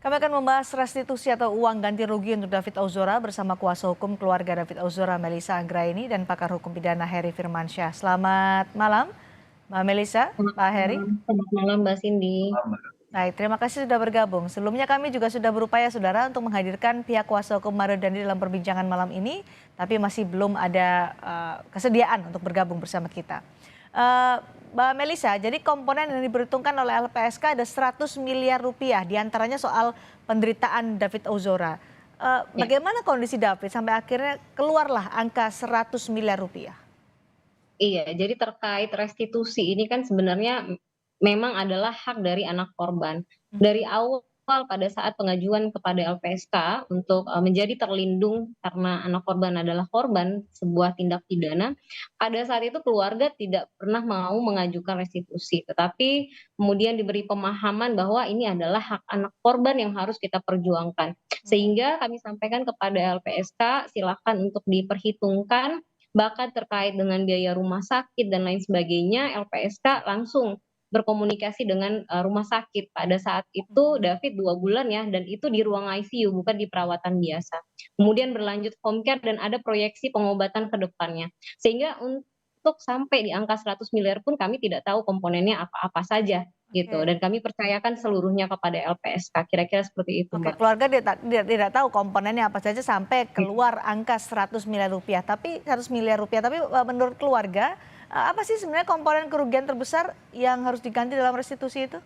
Kami akan membahas restitusi atau uang ganti rugi untuk David Ozora bersama kuasa hukum keluarga David Ozora Melissa Anggraini dan pakar hukum pidana Heri Firmansyah. Selamat malam, Mbak Melissa, Pak Heri. Selamat malam Mbak Cindy. Baik, terima kasih sudah bergabung. Sebelumnya kami juga sudah berupaya saudara untuk menghadirkan pihak kuasa hukum Mario Dandi dalam perbincangan malam ini, tapi masih belum ada kesediaan untuk bergabung bersama kita. Eh, Mbak Melissa, jadi komponen yang diperhitungkan oleh LPSK ada 100 miliar rupiah, diantaranya soal penderitaan David Ozora. Ya, Bagaimana kondisi David sampai akhirnya keluarlah angka 100 miliar rupiah? iya. Jadi terkait restitusi ini kan sebenarnya memang adalah hak dari anak korban. Dari awal pada saat pengajuan kepada LPSK untuk menjadi terlindung karena anak korban adalah korban sebuah tindak pidana, pada saat itu keluarga tidak pernah mau mengajukan restitusi, tetapi kemudian diberi pemahaman bahwa ini adalah hak anak korban yang harus kita perjuangkan. Sehingga kami sampaikan kepada LPSK, silakan untuk diperhitungkan. Bahkan terkait dengan biaya rumah sakit dan lain sebagainya, LPSK langsung berkomunikasi dengan rumah sakit. Pada saat itu David 2 bulan ya, dan itu di ruang ICU bukan di perawatan biasa. Kemudian berlanjut home care dan ada proyeksi pengobatan ke depannya. Sehingga untuk sampai di angka 100 miliar pun kami tidak tahu komponennya apa-apa saja gitu. Oke. Dan kami percayakan seluruhnya kepada LPSK. Kira-kira seperti itu, Oke, Mbak. keluarga tidak tahu komponennya apa saja sampai keluar angka 100 miliar rupiah. Tapi 100 miliar rupiah, tapi menurut keluarga apa sih sebenarnya komponen kerugian terbesar yang harus diganti dalam restitusi itu?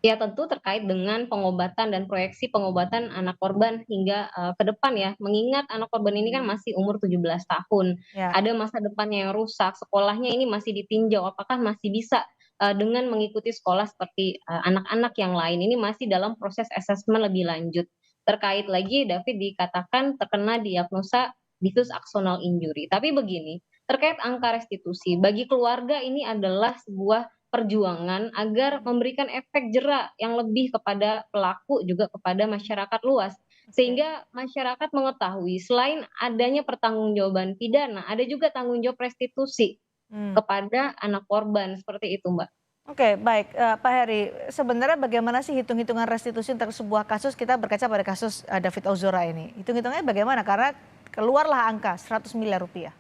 Ya tentu terkait dengan pengobatan dan proyeksi pengobatan anak korban hingga ke depan ya. Mengingat anak korban ini kan masih umur 17 tahun, Ya. ada masa depannya yang rusak, sekolahnya ini masih ditinjau apakah masih bisa dengan mengikuti sekolah seperti anak-anak yang lain. Ini masih dalam proses asesmen lebih lanjut. Terkait lagi David dikatakan terkena diagnosa diffuse axonal injury. Tapi begini, terkait angka restitusi, bagi keluarga ini adalah sebuah perjuangan agar memberikan efek jera yang lebih kepada pelaku juga kepada masyarakat luas. Oke. Sehingga masyarakat mengetahui selain adanya pertanggungjawaban pidana, ada juga tanggung jawab restitusi Hmm. kepada anak korban, seperti itu, Mbak. Oke, baik, Pak Heri, sebenarnya bagaimana sih hitung-hitungan restitusi untuk sebuah kasus, kita berkaca pada kasus David Ozora ini. Hitung-hitungannya bagaimana? Karena keluarlah angka 100 miliar rupiah.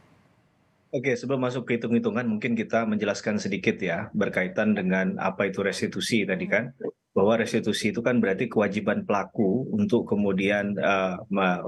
Oke, sebelum masuk ke hitung-hitungan, mungkin kita menjelaskan sedikit ya, berkaitan dengan apa itu restitusi tadi kan. Bahwa restitusi itu kan berarti kewajiban pelaku untuk kemudian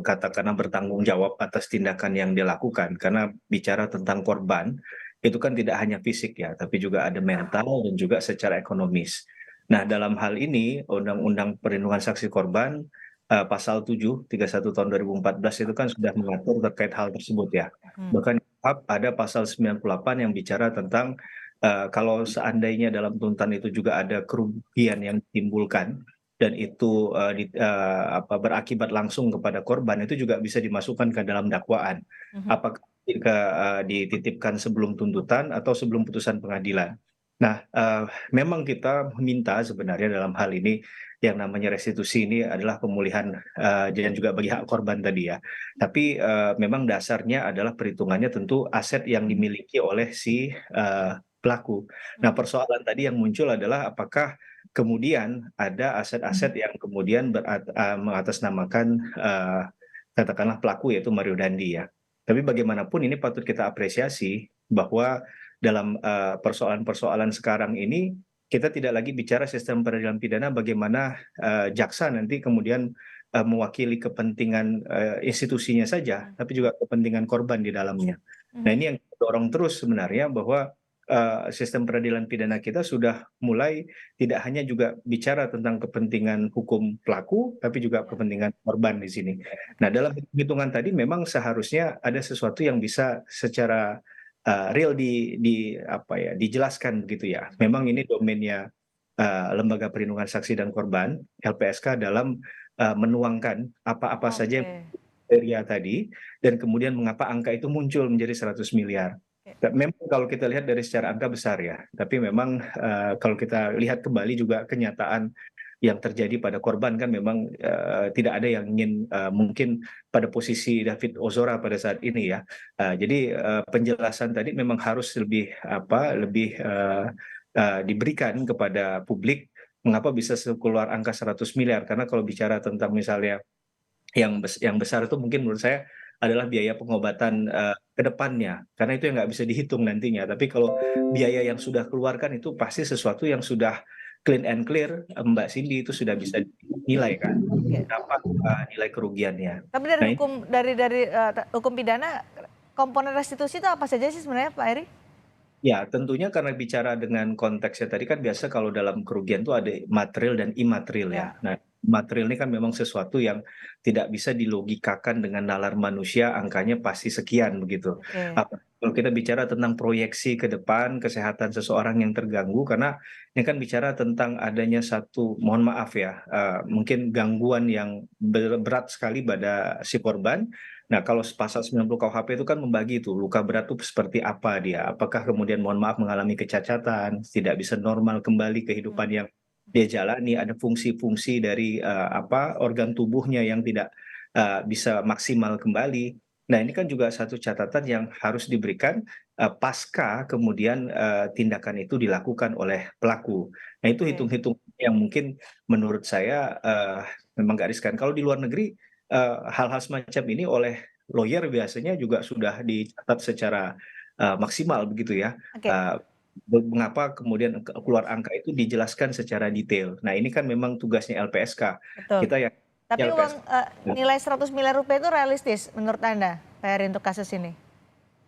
katakanlah bertanggung jawab atas tindakan yang dia lakukan. Karena bicara tentang korban, itu kan tidak hanya fisik ya, tapi juga ada mental dan juga secara ekonomis. Nah, dalam hal ini, Undang-Undang Perlindungan Saksi Korban, pasal 731 tahun 2014 itu kan sudah mengatur terkait hal tersebut ya. Hmm. Bahkan ada pasal 98 yang bicara tentang kalau seandainya dalam tuntutan itu juga ada kerugian yang ditimbulkan dan itu berakibat langsung kepada korban, itu juga bisa dimasukkan ke dalam dakwaan. Mhm. Apakah dititipkan sebelum tuntutan atau sebelum putusan pengadilan. Nah, memang kita meminta sebenarnya dalam hal ini yang namanya restitusi ini adalah pemulihan dan juga bagi hak korban tadi ya. Tapi memang dasarnya adalah perhitungannya tentu aset yang dimiliki oleh si pelaku. Nah, persoalan tadi yang muncul adalah apakah kemudian ada aset-aset yang kemudian mengatasnamakan katakanlah pelaku yaitu Mario Dandi ya. Tapi bagaimanapun ini patut kita apresiasi bahwa dalam persoalan-persoalan sekarang ini kita tidak lagi bicara sistem peradilan pidana bagaimana jaksa nanti kemudian mewakili kepentingan institusinya saja, tapi juga kepentingan korban di dalamnya. Nah, Mhm. ini yang kita dorong terus sebenarnya bahwa sistem peradilan pidana kita sudah mulai tidak hanya juga bicara tentang kepentingan hukum pelaku, tapi juga Ya. kepentingan korban di sini. Nah, Oke. dalam hitungan tadi memang seharusnya ada sesuatu yang bisa secara real dijelaskan begitu ya. Memang ini domainnya Lembaga Perlindungan Saksi dan Korban (LPSK) dalam menuangkan apa-apa saja Oke. kriteria tadi dan kemudian mengapa angka itu muncul menjadi 100 miliar. Memang kalau kita lihat dari secara angka besar ya, tapi memang kalau kita lihat kembali juga kenyataan yang terjadi pada korban kan memang tidak ada yang ingin mungkin pada posisi David Ozora pada saat ini ya. Jadi penjelasan tadi memang harus lebih diberikan kepada publik mengapa bisa keluar angka 100 miliar? Karena kalau bicara tentang misalnya yang besar itu mungkin menurut saya adalah biaya pengobatan, ke depannya, karena itu yang nggak bisa dihitung nantinya. Tapi kalau biaya yang sudah keluarkan itu pasti sesuatu yang sudah clean and clear, Mbak Cindy, itu sudah bisa dinilai kan, Oke. berapa, nilai kerugiannya. Tapi dari Nah ini hukum hukum pidana, komponen restitusi itu apa saja sih sebenarnya Pak Heri? ya, tentunya karena bicara dengan konteksnya tadi kan biasa kalau dalam kerugian tuh ada material dan imaterial ya. Ya, Nah, material ini kan memang sesuatu yang tidak bisa dilogikakan dengan nalar manusia, angkanya pasti sekian begitu. oke. Kalau kita bicara tentang proyeksi ke depan, kesehatan seseorang yang terganggu, karena ini kan bicara tentang adanya satu, mohon maaf ya, mungkin gangguan yang berat sekali pada si korban. Nah, kalau pasal 90 KUHP itu kan membagi itu, luka berat itu seperti apa dia, apakah kemudian mohon maaf mengalami kecacatan, tidak bisa normal kembali kehidupan Mhm. yang dia jalani, ada fungsi-fungsi dari, organ tubuhnya yang tidak, bisa maksimal kembali. Nah, ini kan juga satu catatan yang harus diberikan, pasca kemudian, tindakan itu dilakukan oleh pelaku. Nah, itu Oke. hitung-hitung yang mungkin menurut saya, memang nggak riskan. Kalau di luar negeri, hal-hal semacam ini oleh lawyer biasanya juga sudah dicatat secara, maksimal begitu ya, Oke, eee, mengapa kemudian keluar angka itu dijelaskan secara detail. Nah, ini kan memang tugasnya LPSK. betul. Kita yang Tapi LPSK nilai 100 miliar rupiah itu realistis menurut Anda, Pak Heri, untuk kasus ini?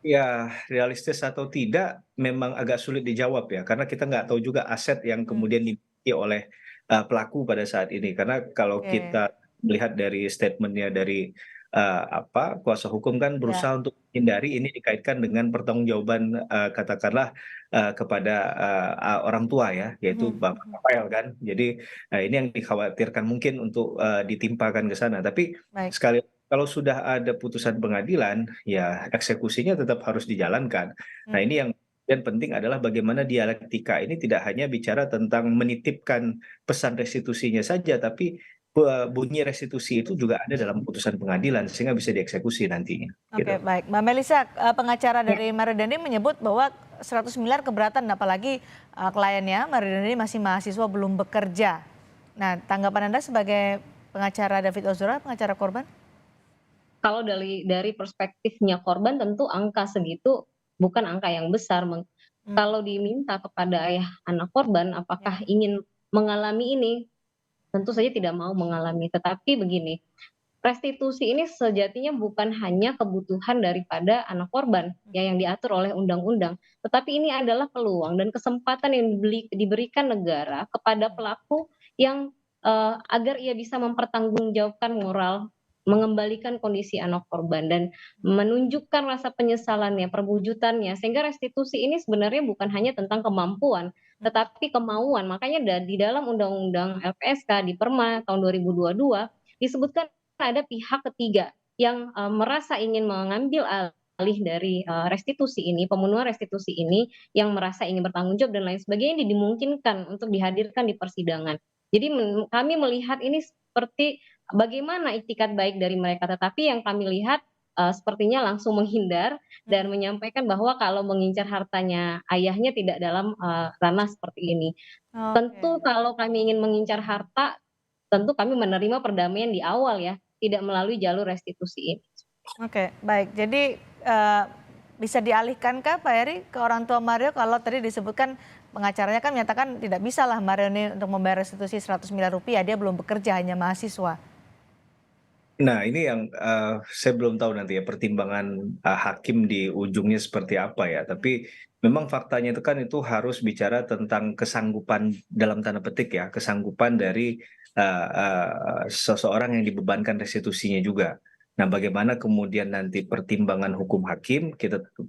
ya, realistis atau tidak memang agak sulit dijawab ya, karena kita nggak tahu juga aset yang Mmm, kemudian dimiliki oleh, pelaku pada saat ini. Karena kalau oke. kita melihat dari statement-nya dari, kuasa hukum kan Ya, berusaha untuk menghindari ini dikaitkan dengan pertanggungjawaban, katakanlah, kepada, orang tua ya, yaitu mhm Bapak mhm. Rafael kan. Jadi, ini yang dikhawatirkan mungkin untuk, ditimpakan ke sana. Tapi Baik. sekali kalau sudah ada putusan pengadilan, ya eksekusinya tetap harus dijalankan. Nah, Mmm, ini yang penting adalah bagaimana dialektika ini tidak hanya bicara tentang menitipkan pesan restitusinya saja, tapi bunyi restitusi itu juga ada dalam putusan pengadilan sehingga bisa dieksekusi nantinya, oke, gitu. baik. Mbak Melisa, pengacara Ya, dari Mario Dandi menyebut bahwa 100 miliar keberatan, apalagi, kliennya Mario Dandi masih mahasiswa belum bekerja. Nah, tanggapan Anda sebagai pengacara David Ozora, pengacara korban? kalau dari perspektifnya korban tentu angka segitu bukan angka yang besar. Mmm, Kalau diminta kepada ayah anak korban apakah ya, ingin mengalami ini, tentu saja tidak mau mengalami. Tetapi begini, restitusi ini sejatinya bukan hanya kebutuhan daripada anak korban ya yang diatur oleh undang-undang, tetapi ini adalah peluang dan kesempatan yang diberikan negara kepada mhm, pelaku yang agar ia bisa mempertanggungjawabkan moral, mengembalikan kondisi anak korban dan menunjukkan rasa penyesalannya, perwujudannya, sehingga restitusi ini sebenarnya bukan hanya tentang kemampuan, mhm, tetapi kemauan. Makanya di dalam Undang-Undang LPSK di Perma tahun 2022 disebutkan ada pihak ketiga yang merasa ingin mengambil alih dari restitusi ini, pemenuhan restitusi ini, yang merasa ingin bertanggung jawab dan lain sebagainya, ini dimungkinkan untuk dihadirkan di persidangan. Jadi kami melihat ini seperti bagaimana itikat baik dari mereka, tetapi yang kami lihat sepertinya langsung menghindar dan mhm. menyampaikan bahwa kalau mengincar hartanya ayahnya tidak dalam ranah seperti ini. Tentu Oke. kalau kami ingin mengincar harta, tentu kami menerima perdamaian di awal ya, tidak melalui jalur restitusi ini. Oke, baik. Jadi, bisa dialihkankah Pak Heri ke orang tua Mario kalau tadi disebutkan pengacaranya kan menyatakan tidak bisalah Mario ini untuk membayar restitusi 100 miliar rupiah, dia belum bekerja, hanya mahasiswa. Nah, ini yang, saya belum tahu nanti ya pertimbangan, hakim di ujungnya seperti apa ya. Tapi memang faktanya itu kan itu harus bicara tentang kesanggupan dalam tanda petik ya, kesanggupan dari, seseorang yang dibebankan restitusinya juga. Nah, bagaimana kemudian nanti pertimbangan hukum hakim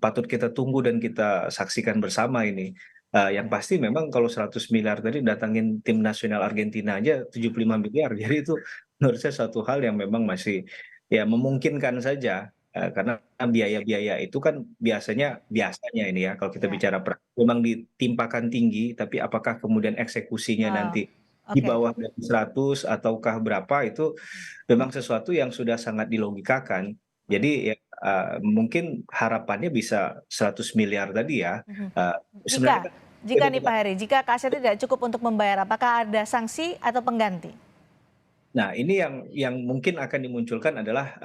patut kita tunggu dan kita saksikan bersama ini. Yang Oke. pasti memang kalau 100 miliar tadi datangin tim nasional Argentina aja 75 miliar, jadi itu menurut saya suatu hal yang memang masih, ya memungkinkan saja, karena biaya-biaya itu kan biasanya ini ya, kalau kita Ya. bicara memang ditimpakan tinggi, tapi apakah kemudian eksekusinya Oh, nanti di oke. bawah dari 100 ataukah berapa, itu Mhm, memang sesuatu yang sudah sangat dilogikakan. mhm, Jadi ya, mungkin harapannya bisa 100 miliar tadi ya, mhm. eee, sebenarnya Jika kan jika nih Pak Heri, jika Kak Asep tidak cukup untuk membayar, apakah ada sanksi atau pengganti? Nah, ini yang mungkin akan dimunculkan adalah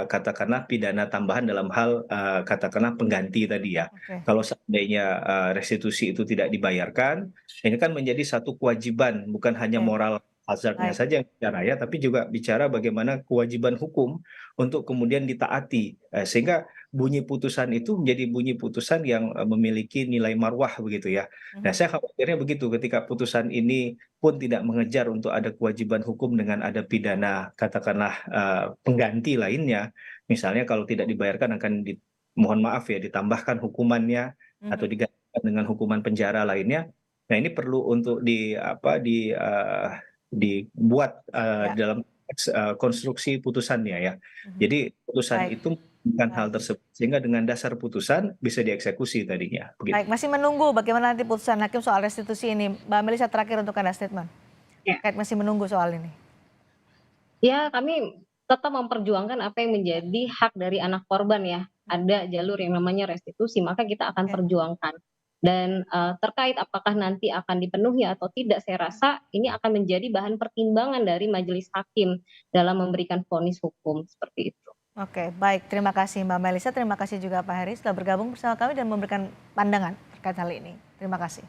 katakanlah pidana tambahan dalam hal katakanlah pengganti tadi ya. Oke, Kalau seandainya restitusi itu tidak dibayarkan, ini kan menjadi satu kewajiban, bukan hanya oke, moral hazardnya baik. saja yang bicara ya, tapi juga bicara bagaimana kewajiban hukum untuk kemudian ditaati. Sehingga bunyi putusan itu menjadi bunyi putusan yang memiliki nilai marwah begitu ya. Nah, Mhm. saya khawatirnya begitu ketika putusan ini pun tidak mengejar untuk ada kewajiban hukum dengan ada pidana katakanlah pengganti lainnya. Misalnya kalau tidak dibayarkan akan mohon maaf ya ditambahkan hukumannya atau Mhm. digantikan dengan hukuman penjara lainnya. Nah, ini perlu untuk dibuat Ya. dalam konstruksi putusannya ya. Mhm. Jadi putusan Baik, itu bukan hal baik. tersebut sehingga dengan dasar putusan bisa dieksekusi tadinya begitu. Baik, masih menunggu bagaimana nanti putusan hakim soal restitusi ini. Mbak Melisa terakhir untuk Anda statement. Ya. Terkait masih menunggu soal ini. Ya, kami tetap memperjuangkan apa yang Ya. menjadi hak dari anak korban ya. Mhm. Ada jalur yang namanya restitusi, maka kita akan Oke. perjuangkan. Dan terkait apakah nanti akan dipenuhi atau tidak, saya rasa ini akan menjadi bahan pertimbangan dari majelis hakim dalam memberikan vonis hukum seperti itu. Oke, baik. Terima kasih Mbak Melisa, terima kasih juga Pak Heri sudah bergabung bersama kami dan memberikan pandangan terkait hal ini. Terima kasih.